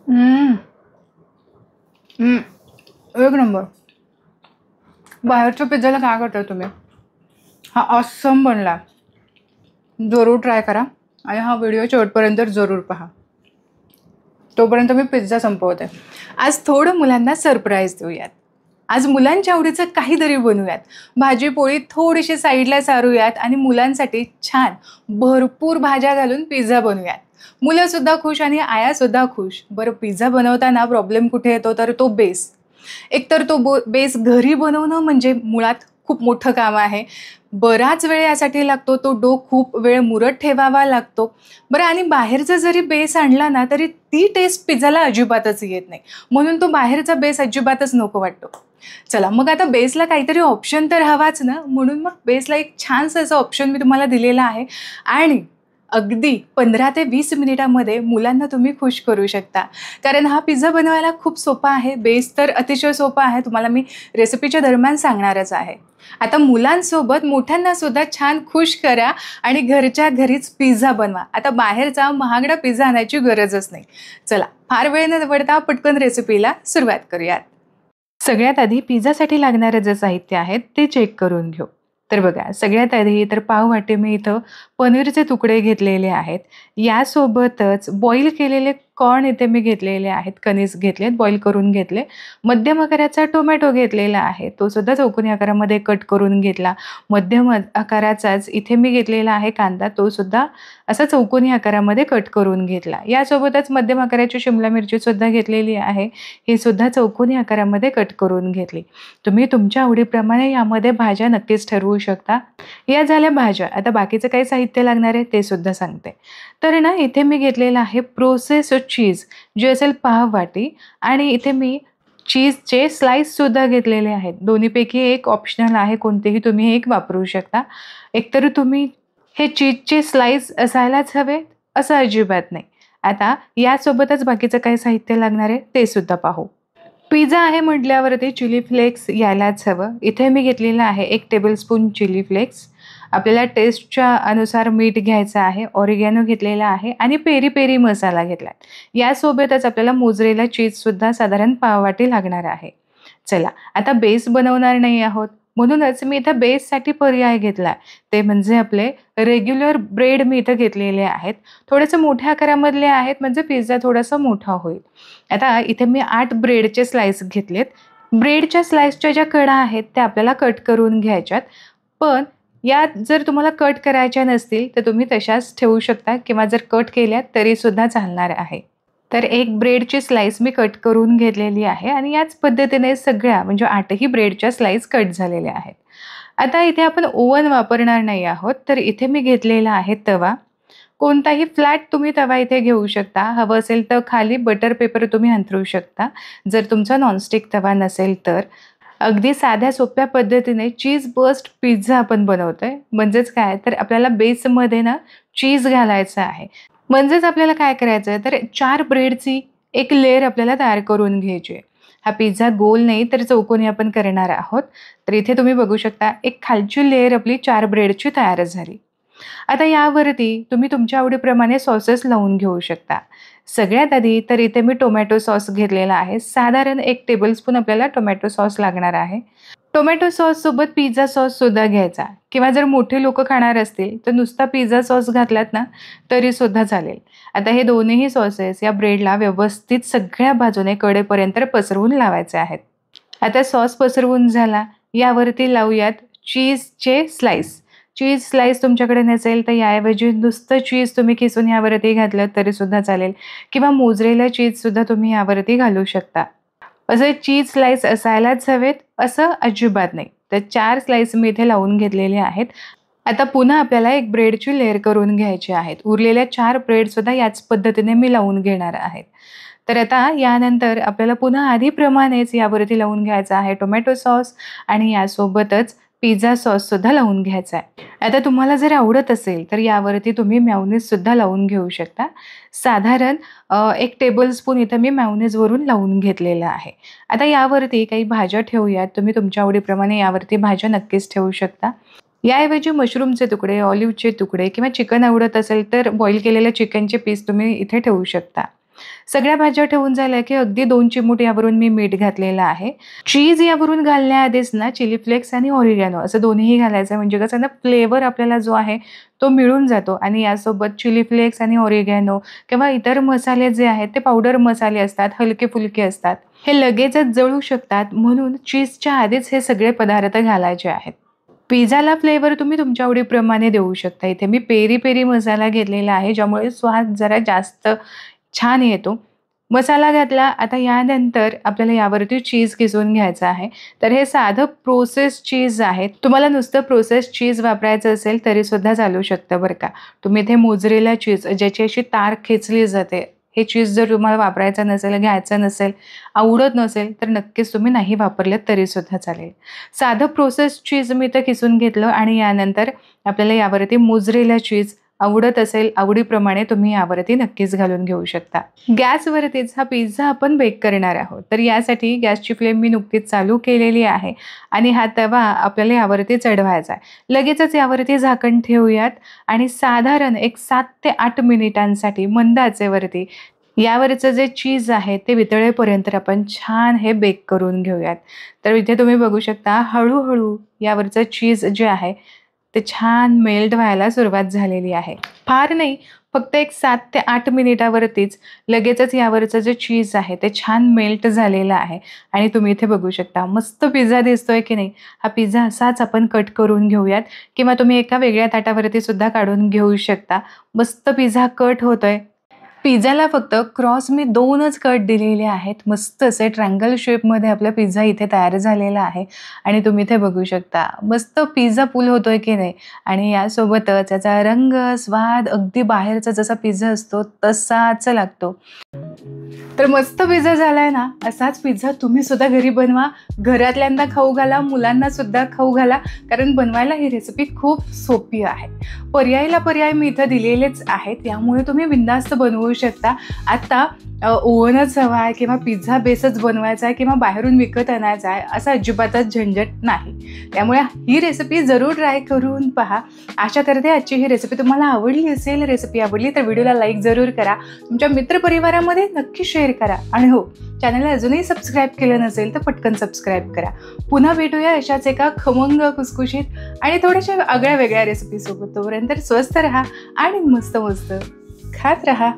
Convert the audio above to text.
हम्म. हम्म. एक नंबर. बाहेरच्या पिझ्झाला काय करता तुम्ही? हा ऑसम बनला. जरूर ट्राय करा आणि हा व्हिडिओ शेवटपर्यंत जरूर पहा. तोपर्यंत मी पिझ्झा संपवते. आज थोडं मुलांना सरप्राईज देऊयात. आज मुलांच्या आवडीचं काहीतरी बनवूयात. भाजी पोळी थोडीशी साईडला सारूयात आणि मुलांसाठी छान भरपूर भाज्या घालून पिझ्झा बनवूयात. मुलं सुद्धा खुश आणि आया सुद्धा खुश. बरं, पिझ्झा बनवताना प्रॉब्लेम कुठे येतो तर तो बेस. एकतर तो बेस घरी बनवणं म्हणजे मुळात खूप मोठं काम आहे. बराच वेळ यासाठी लागतो. तो डो खूप वेळ मुरत ठेवावा लागतो. बरं, आणि बाहेरचा जरी बेस आणला ना तरी ती टेस्ट पिझ्झाला अजिबातच येत नाही. म्हणून तो बाहेरचा बेस अजिबातच नको वाटतो. चला मग आता बेसला काहीतरी ऑप्शन तर हवाच ना, म्हणून मग बेसला एक छानसं असं ऑप्शन मी तुम्हाला दिलेलं आहे आणि अगदी 15 ते 20 मिनिटामध्ये मुलांना तुम्ही खुश करू शकता. कारण हा पिझ्झा बनवायला खूप सोपा आहे. बेस तर अतिशय सोपा आहे. तुम्हाला मी रेसिपीच्या दरम्यान सांगणारच आहे. आता मुलांसोबत मोठ्यांना सुद्धा छान खुश करा आणि घरच्या घरीच पिझ्झा बनवा. आता बाहेरचा महागडा पिझ्झा आणायची गरजच नाही. चला फार वेळ न दवडता पटकन रेसिपीला सुरुवात करूयात. सगळ्यात आधी पिझ्झासाठी लागणारं जे साहित्य आहे ते चेक करून घेऊ. तर बघा, सगळ्यात आधी तर पाववाटी मी इथं पनीरचे तुकडे घेतलेले आहेत. यासोबतच बॉईल केलेले कॉर्न इथे मी घेतलेले आहेत, कणीस घेतलेत, बॉईल करून घेतले. मध्यम आकाराचा टोमॅटो घेतलेला आहे, तो सुद्धा चौकोनी आकारामध्ये कट करून घेतला. मध्यम आकाराचाच इथे मी घेतलेला आहे कांदा, तो सुद्धा असा चौकोनी आकारामध्ये कट करून घेतला. यासोबतच मध्यम आकाराची शिमला मिरची सुद्धा घेतलेली आहे, ही सुद्धा चौकोनी आकारामध्ये कट करून घेतली. तुम्ही तुमच्या आवडीप्रमाणे यामध्ये भाज्या नक्कीच ठरवू शकता. या झाल्या भाज्या. आता बाकीचं काही साहित्य लागणार आहे ते सुद्धा सांगते. तर ना इथे मी घेतलेलं आहे प्रोसेस्ड चीज, जे असेल पाववाटी, आणि इथे मी चीजचे स्लाइससुद्धा घेतलेले आहेत. दोन्हीपैकी एक ऑप्शनल आहे, कोणतेही तुम्ही एक वापरू शकता. एकतर तुम्ही हे चीजचे स्लाइस असायलाच हवे असं अजिबात नाही. आता यासोबतच बाकीचं काय साहित्य लागणार आहे ते सुद्धा पाहू. पिझ्झा आहे म्हटल्यावरती चिली फ्लेक्स यायलाच हवं. इथे मी घेतलेलं आहे 1 टेबलस्पून चिली फ्लेक्स. आपल्याला टेस्टच्या अनुसार मीठ घ्यायचं आहे, ऑरिगॅनो घेतलेला आहे आणि पेरी पेरी मसाला घेतला आहे. यासोबतच आपल्याला मोझरेला चीजसुद्धा साधारण पाववाटी लागणार आहे. चला आता बेस बनवणार नाही आहोत, म्हणूनच मी इथं बेससाठी पर्याय घेतला, ते म्हणजे आपले रेग्युलर ब्रेड मी इथं घेतलेले आहेत. थोडेसे मोठ्या आकारामधले आहेत, म्हणजे पिझ्झा थोडासा मोठा होईल. आता इथे मी 8 ब्रेडचे स्लाइस घेतलेत. ब्रेडच्या स्लाइसच्या ज्या कडा आहेत त्या आपल्याला कट करून घ्यायच्यात. पण यात जर तुम्हाला कट करायच्या नसतील तर तुम्ही तशाच ठेवू शकता, किंवा जर कट केल्या तरीसुद्धा चालणार आहे. तर एक ब्रेडची स्लाइस मी कट करून घेतलेली आहे आणि याच पद्धतीने सगळ्या म्हणजे 8ही ब्रेडच्या स्लाइस कट झालेल्या आहेत. आता इथे आपण ओव्हन वापरणार नाही आहोत, तर इथे मी घेतलेला आहे तवा. कोणताही फ्लॅट तुम्ही तवा इथे घेऊ शकता. हवं असेल तर खाली बटर पेपर तुम्ही अंथरू शकता, जर तुमचा नॉनस्टिक तवा नसेल तर. अगदी साध्या सोप्या पद्धतीने चीज बर्स्ट पिझ्झा आपण बनवतोय. म्हणजेच काय, तर आपल्याला बेसमध्ये ना चीज घालायचं आहे. म्हणजेच आपल्याला काय करायचं आहे, तर 4 ब्रेडची एक लेयर आपल्याला तयार करून घ्यायची आहे. हा पिझ्झा गोल नाही तर चौकोनी आपण करणार आहोत. तर इथे तुम्ही बघू शकता एक खालची लेयर आपली 4 ब्रेडची तयार झाली. आता यावरती तुम्ही तुमच्या आवडीप्रमाणे सॉसेस लावून घेऊ शकता. सगळ्यात आधी तर इथे मी टोमॅटो सॉस घेतलेला आहे. साधारण 1 टेबलस्पून आपल्याला टोमॅटो सॉस लागणार आहे. टोमॅटो सॉससोबत पिझ्झा सॉससुद्धा घ्यायचा, किंवा जर मोठे लोकं खाणार असतील तर नुसता पिझ्झा सॉस घातलात ना तरीसुद्धा चालेल. आता हे दोन्हीही सॉसेस या ब्रेडला व्यवस्थित सगळ्या बाजूने कडेपर्यंत पसरवून लावायचे आहेत. आता सॉस पसरवून झाला, यावरती लावूयात चीजचे स्लाइस. चीज स्लाइस तुमच्याकडे नसेल तर याऐवजी नुसतं चीज तुम्ही खिसून यावरती घातलं तरीसुद्धा चालेल, किंवा मोझरेला चीजसुद्धा तुम्ही यावरती घालू शकता. असे चीज स्लाइस असायलाच हवेत असं अजिबात नाही. तर 4 स्लाइस मी इथे लावून घेतलेले आहेत. आता पुन्हा आपल्याला एक ब्रेडची लेयर करून घ्यायची आहेत. उरलेल्या 4 ब्रेडसुद्धा याच पद्धतीने मी लावून घेणार आहेत. तर आता यानंतर आपल्याला पुन्हा आधीप्रमाणेच यावरती लावून घ्यायचा आहे टोमॅटो सॉस, आणि यासोबतच पिझ्झा सॉससुद्धा लावून घ्यायचा आहे. आता तुम्हाला जर आवडत असेल तर यावरती तुम्ही मेयोनीजसुद्धा लावून घेऊ शकता. साधारण 1 टेबलस्पून इथं मी मेयोनीजवरून लावून घेतलेलं आहे. आता यावरती काही भाज्या ठेवूयात. तुम्ही तुमच्या आवडीप्रमाणे यावरती भाज्या नक्कीच ठेवू शकता. याऐवजी मशरूमचे तुकडे, ऑलिव्हचे तुकडे, किंवा चिकन आवडत असेल तर बॉईल केलेल्या चिकनचे पीस तुम्ही इथे ठेवू शकता. सगळ्या भाज्या ठेवून झाल्या की अगदी 2 चिमूट यावरून मी मीठ घातलेलं आहे. चीज यावरून घालण्याआधीच ना चिली फ्लेक्स आणि ऑरिगॅनो असं दोन्हीही घालायचं, म्हणजे कसं ना फ्लेवर आपल्याला जो आहे तो मिळून जातो. आणि यासोबत चिली फ्लेक्स आणि ऑरिगॅनो किंवा इतर मसाले जे आहेत ते पावडर मसाले असतात, हलके फुलके असतात, हे लगेचच जळू शकतात. म्हणून चीजच्या आधीच हे सगळे पदार्थ घालायचे आहेत. पिझ्झाला फ्लेवर तुम्ही तुमच्या आवडीप्रमाणे देऊ शकता. इथे मी पेरी पेरी मसाला घेतलेला आहे, ज्यामुळे स्वाद जरा जास्त छान येतो. मसाला घातला. आता यानंतर आपल्याला यावरती चीज किसून घ्यायचं आहे. तर हे साधं प्रोसेस चीज आहे. तुम्हाला नुसतं प्रोसेस चीज वापरायचं असेल तरीसुद्धा चालू शकतं बरं का. तुम्ही इथे मोझरेला चीज, ज्याची अशी तार खेचली जाते, हे चीज जर तुम्हाला वापरायचं नसेल, घ्यायचं नसेल, आवडत नसेल, तर नक्कीच तुम्ही नाही वापरलं तरीसुद्धा चालेल. साधं प्रोसेस चीज मी इथं किसून घेतलं आणि यानंतर आपल्याला यावरती मोझरेला चीज आवडत असेल, आवडीप्रमाणे तुम्ही यावरती नक्कीच घालून घेऊ शकता. गॅसवरतीच हा पिझ्झा आपण बेक करणार आहोत. तर यासाठी गॅसची फ्लेम मी नुकतीच चालू केलेली आहे आणि हा तवा आपल्याला यावरती चढवायचा आहे. लगेचच यावरती झाकण ठेवूयात आणि साधारण एक 7 ते 8 मिनिटांसाठी मंद आचेवरती यावरचं जे चीज आहे ते वितळेपर्यंत आपण छान हे बेक करून घेऊयात. तर इथे तुम्ही बघू शकता हळूहळू यावरचं चीज जे आहे ते छान मेल्ट व्हायला सुरुवात झालेली आहे. फार नाही, फक्त एक 7 ते 8 मिनिटावरतीच लगेचच यावरचं जे चीज आहे ते छान मेल्ट झालेलं आहे. आणि तुम्ही इथे बघू शकता मस्त पिझ्झा दिसतोय की नाही. हा पिझ्झा असाच आपण कट करून घेऊयात किंवा तुम्ही एका वेगळ्या ताटावरती सुद्धा काढून घेऊ शकता. मस्त पिझ्झा कट होतोय. पिझ्झाला फक्त क्रॉस मी 2च कट दिलेले आहेत. मस्त असे ट्रायंगल शेपमध्ये आपला पिझ्झा इथे तयार झालेला आहे आणि तुम्ही इथे बघू शकता मस्त पिझ्झा पूल होतोय की नाही. आणि यासोबतच त्याचा रंग, स्वाद अगदी बाहेरचा जसा पिझ्झा असतो तसाच लागतो. तर मस्त पिझ्झा झालाय ना. असाच पिझ्झा तुम्ही सुद्धा घरी बनवा, घरातल्यांना खाऊ घाला, मुलांना सुद्धा खाऊ घाला, कारण बनवायला ही रेसिपी खूप सोपी आहे. पर्यायीला पर्याय मी इथं दिलेलेच आहेत, त्यामुळे तुम्ही बिनधास्त बनवू शकता. आता ओव्हनच हवा आहे किंवा पिझ्झा बेसच बनवायचा आहे किंवा बाहेरून विकत आणायचा आहे असं अजिबातच झंझट नाही. त्यामुळे ही रेसिपी जरूर ट्राय करून पहा. आशा करते आजची ही रेसिपी तुम्हाला आवडली असेल. रेसिपी आवडली तर व्हिडिओला लाईक जरूर करा, तुमच्या मित्रपरिवारामध्ये नक्की शेअर करा आणि हो, चॅनलला अजूनही सबस्क्राईब केलं नसेल तर पटकन सबस्क्राईब करा. पुन्हा भेटूया अशाच एका खमंग, खुसखुशीत आणि थोड्याशा आगळ्या वेगळ्या रेसिपीसोबत. तोपर्यंत स्वस्त राहा आणि मस्त मस्त खात राहा.